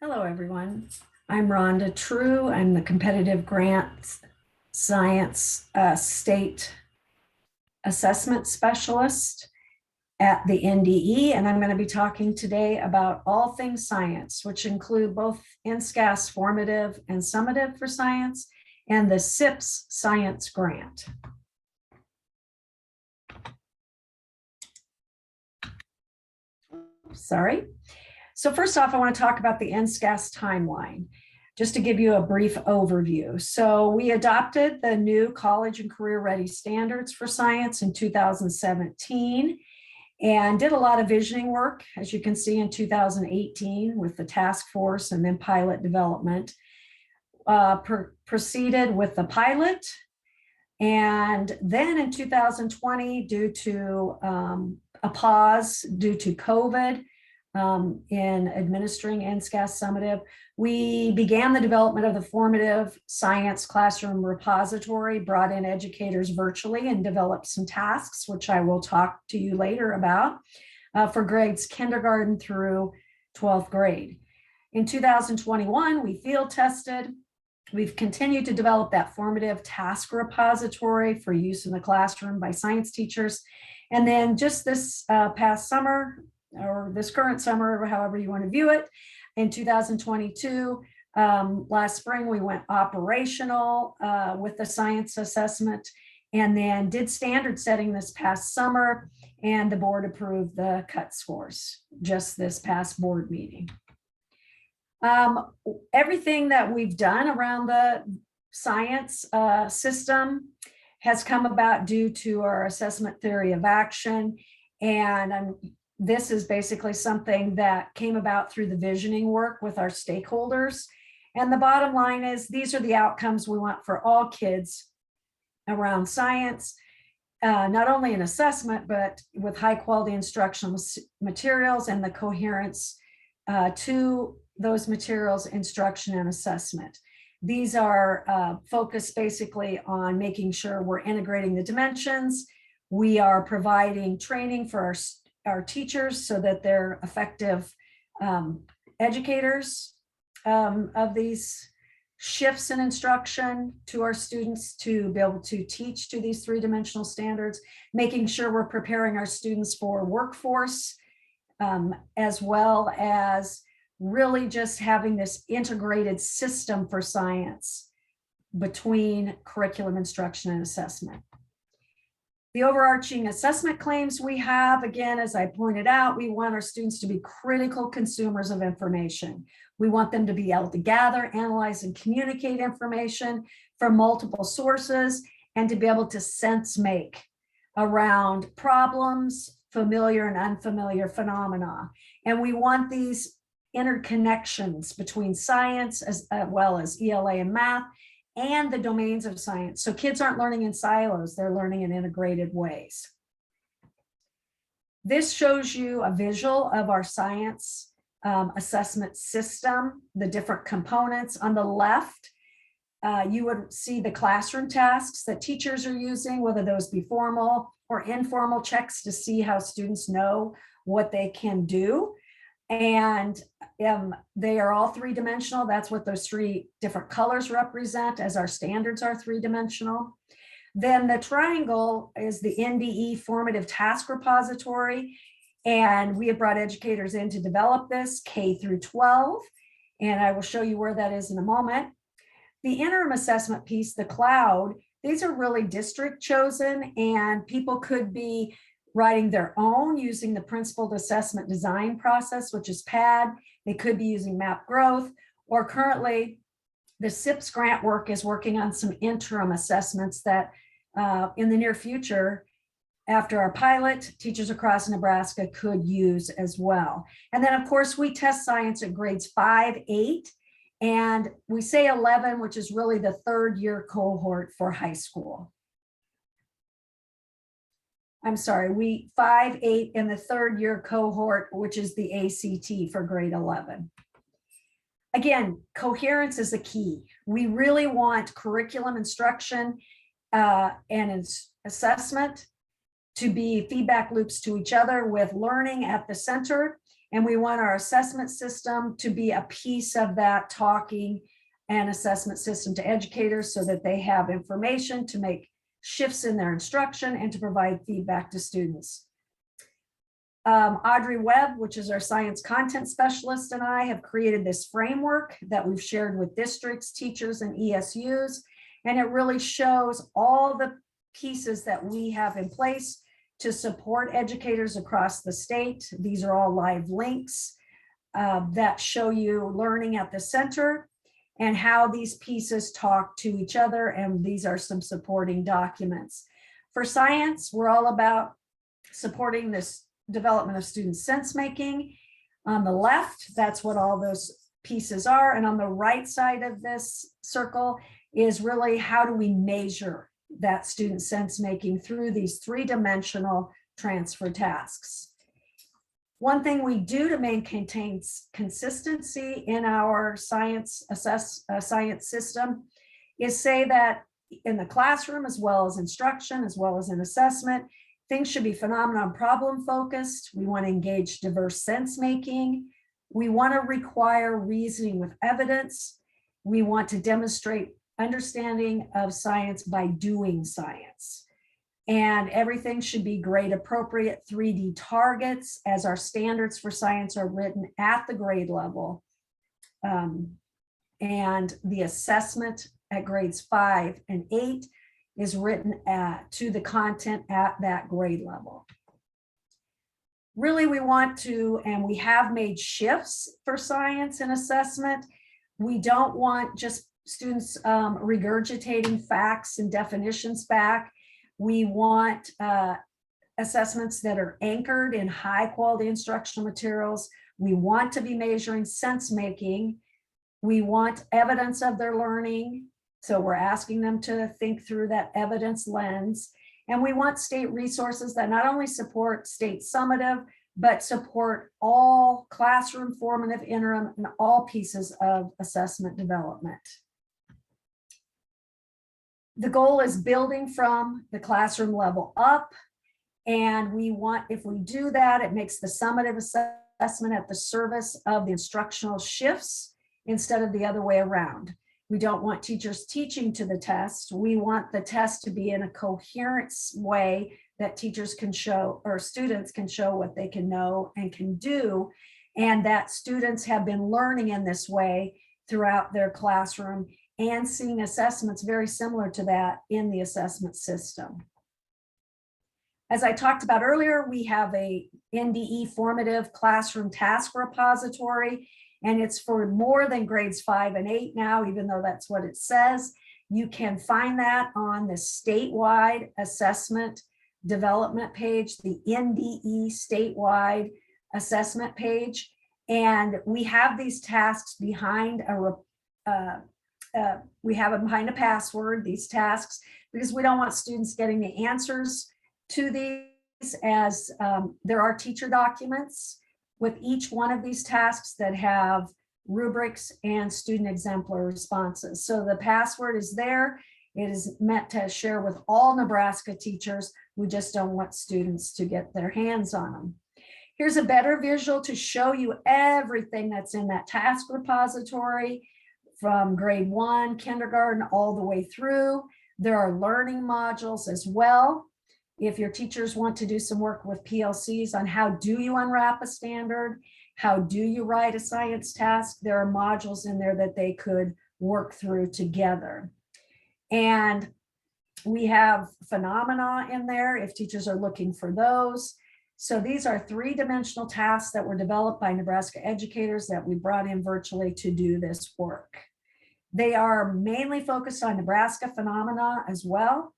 Hello, everyone. I'm Rhonda True. I'm the Competitive Grants Science State Assessment Specialist at the NDE, and I'm going to be talking today about all things science, which include both Nscas Formative and Summative for Science and the SIPS Science Grant. Sorry. So first off, I want to talk about the Nscas Timeline, just to give you a brief overview. So we adopted the new college and career ready standards for science in 2017 and did a lot of visioning work, as you can see, in 2018 with the task force and then pilot development. Proceeded with the pilot. And then in 2020, due to a pause due to COVID, in administering Nscas Summative, we began the development of the Formative Science Classroom Repository, brought in educators virtually and developed some tasks, which I will talk to you later about, for grades kindergarten through 12th grade. In 2021, we field tested. We've continued to develop that formative task repository for use in the classroom by science teachers. And then just this past summer, or this current summer, or however you want to view it, in 2022, last spring, we went operational with the science assessment and then did standard setting this past summer, and the board approved the cut scores just this past board meeting. Everything that we've done around the science system has come about due to our assessment theory of action, and this is basically something that came about through the visioning work with our stakeholders. And the bottom line is these are the outcomes we want for all kids around science, not only in assessment, but with high quality instructional materials and the coherence to those materials, instruction and assessment. These are focused basically on making sure we're integrating the dimensions. We are providing training for our teachers so that they're effective educators of these shifts in instruction to our students to be able to teach to these three-dimensional standards, making sure we're preparing our students for workforce, as well as really just having this integrated system for science between curriculum, instruction, and assessment. The overarching assessment claims we have, again, as I pointed out, we want our students to be critical consumers of information. We want them to be able to gather, analyze, and communicate information from multiple sources and to be able to sense make around problems, familiar and unfamiliar phenomena. And we want these interconnections between science as well as ELA and math and the domains of science. So kids aren't learning in silos, they're learning in integrated ways. This shows you a visual of our science assessment system, the different components. On the left, you would see the classroom tasks that teachers are using, whether those be formal or informal checks to see how students know what they can do. And they are all three-dimensional. That's what those three different colors represent, as our standards are three-dimensional. Then the triangle is the NDE formative task repository. And we have brought educators in to develop this K through 12. And I will show you where that is in a moment. The interim assessment piece, the cloud, these are really district chosen, and people could be writing their own using the principled assessment design process, which is PAD. They could be using map growth, or currently the SIPS grant work is working on some interim assessments that in the near future, after our pilot, teachers across Nebraska could use as well. And then of course we test science at grades 5, 8, and we say 11, which is really the third year cohort for high school. I'm sorry, 5, 8 in the third year cohort, which is the ACT for grade 11. Again, coherence is the key. We really want curriculum instruction and assessment to be feedback loops to each other with learning at the center. And we want our assessment system to be a piece of that talking and assessment system to educators so that they have information to make shifts in their instruction and to provide feedback to students. Audrey Webb, which is our science content specialist, and I have created this framework that we've shared with districts, teachers, and ESUs. And it really shows all the pieces that we have in place to support educators across the state. These are all live links that show you learning at the center and how these pieces talk to each other. And these are some supporting documents. For science, we're all about supporting this development of student sense making. On the left, that's what all those pieces are. And on the right side of this circle is really how do we measure that student sense making through these three-dimensional transfer tasks. One thing we do to maintain consistency in our science system is say that in the classroom, as well as instruction, as well as in assessment, things should be phenomenon problem focused. We want to engage diverse sense making. We want to require reasoning with evidence. We want to demonstrate understanding of science by doing science. And everything should be grade appropriate 3D targets, as our standards for science are written at the grade level. And the assessment at grades 5 and 8 is written to the content at that grade level. Really, we want to, and we have made shifts for science and assessment. We don't want just students regurgitating facts and definitions back. We want assessments that are anchored in high quality instructional materials. We want to be measuring sense making. We want evidence of their learning. So we're asking them to think through that evidence lens. And we want state resources that not only support state summative, but support all classroom, formative, interim, and all pieces of assessment development. The goal is building from the classroom level up. And we want, if we do that, it makes the summative assessment at the service of the instructional shifts instead of the other way around. We don't want teachers teaching to the test. We want the test to be in a coherence way that teachers can show, or students can show what they can know and can do, and that students have been learning in this way throughout their classroom and seeing assessments very similar to that in the assessment system. As I talked about earlier, we have a NDE formative classroom task repository, and it's for more than grades 5 and 8 now, even though that's what it says. You can find that on the statewide assessment development page, the NDE statewide assessment page. And we have these tasks behind we have it behind a password, these tasks, because we don't want students getting the answers to these, as there are teacher documents with each one of these tasks that have rubrics and student exemplar responses. So the password is there. It is meant to share with all Nebraska teachers. We just don't want students to get their hands on them. Here's a better visual to show you everything that's in that task repository from grade 1, kindergarten, all the way through. There are learning modules as well. If your teachers want to do some work with PLCs on how do you unwrap a standard, how do you write a science task, there are modules in there that they could work through together. And we have phenomena in there if teachers are looking for those. So these are three-dimensional tasks that were developed by Nebraska educators that we brought in virtually to do this work. They are mainly focused on Nebraska phenomena as well.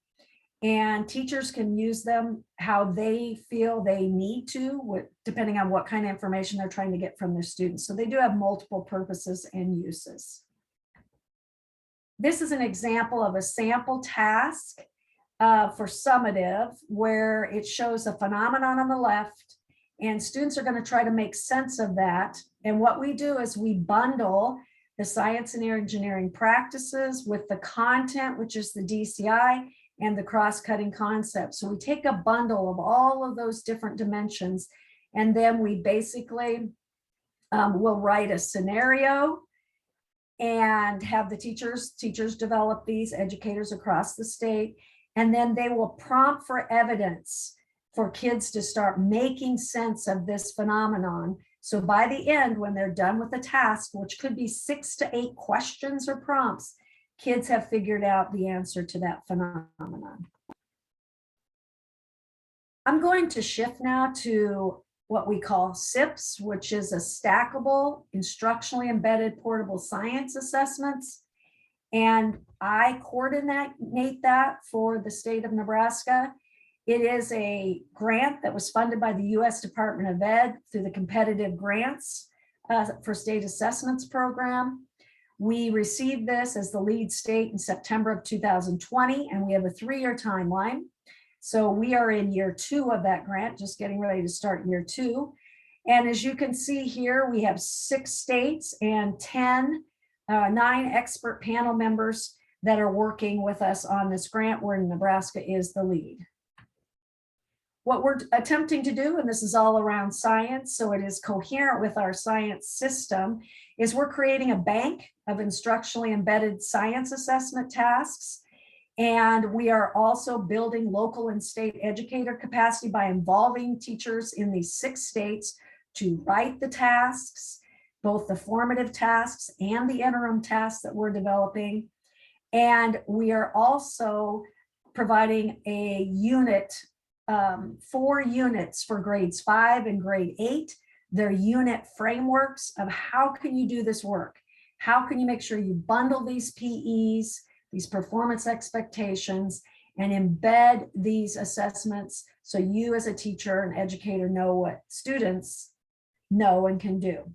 And teachers can use them how they feel they need to, depending on what kind of information they're trying to get from their students. So they do have multiple purposes and uses. This is an example of a sample task for summative, where it shows a phenomenon on the left, and students are going to try to make sense of that. And what we do is we bundle the science and engineering practices with the content, which is the DCI, and the cross-cutting concepts. So we take a bundle of all of those different dimensions, and then we basically We'll write a scenario and have the teachers develop these, educators across the state, and then they will prompt for evidence for kids to start making sense of this phenomenon. So by the end, when they're done with the task, which could be 6 to 8 questions or prompts, kids have figured out the answer to that phenomenon. I'm going to shift now to what we call SIPs, which is a stackable, instructionally embedded portable science assessments. And I coordinate that for the state of Nebraska. It is a grant that was funded by the U.S. Department of Ed through the competitive grants for state assessments program. We received this as the lead state in September of 2020, and we have a 3-year timeline. So we are in year 2 of that grant, just getting ready to start year 2. And as you can see here, we have 6 states and 9 expert panel members that are working with us on this grant, where Nebraska is the lead. What we're attempting to do, and this is all around science, so it is coherent with our science system, is we're creating a bank of instructionally embedded science assessment tasks. And we are also building local and state educator capacity by involving teachers in these 6 states to write the tasks, both the formative tasks and the interim tasks that we're developing. And we are also providing a unit, 4 units for grades 5 and grade 8. They're unit frameworks of how can you do this work? How can you make sure you bundle these PEs, these performance expectations, and embed these assessments so you as a teacher and educator know what students know and can do.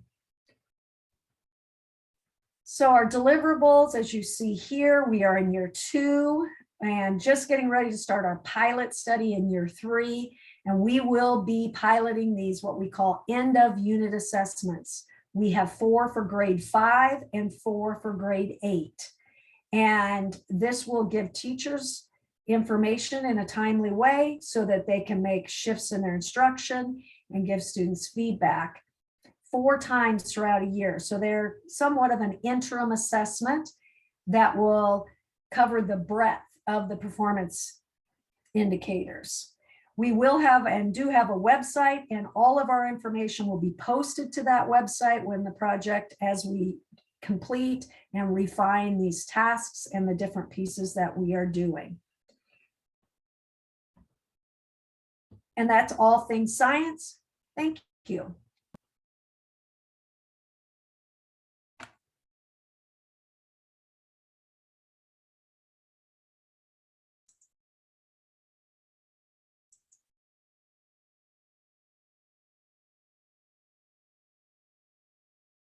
So our deliverables, as you see here, we are in year 2 and just getting ready to start our pilot study in year 3. And we will be piloting these, what we call end of unit assessments. We have 4 for grade 5 and 4 for grade 8. And this will give teachers information in a timely way so that they can make shifts in their instruction and give students feedback 4 times throughout a year. So they're somewhat of an interim assessment that will cover the breadth of the performance indicators. We will have and do have a website, and all of our information will be posted to that website when the project, as we complete and refine these tasks and the different pieces that we are doing. And that's all things science. Thank you.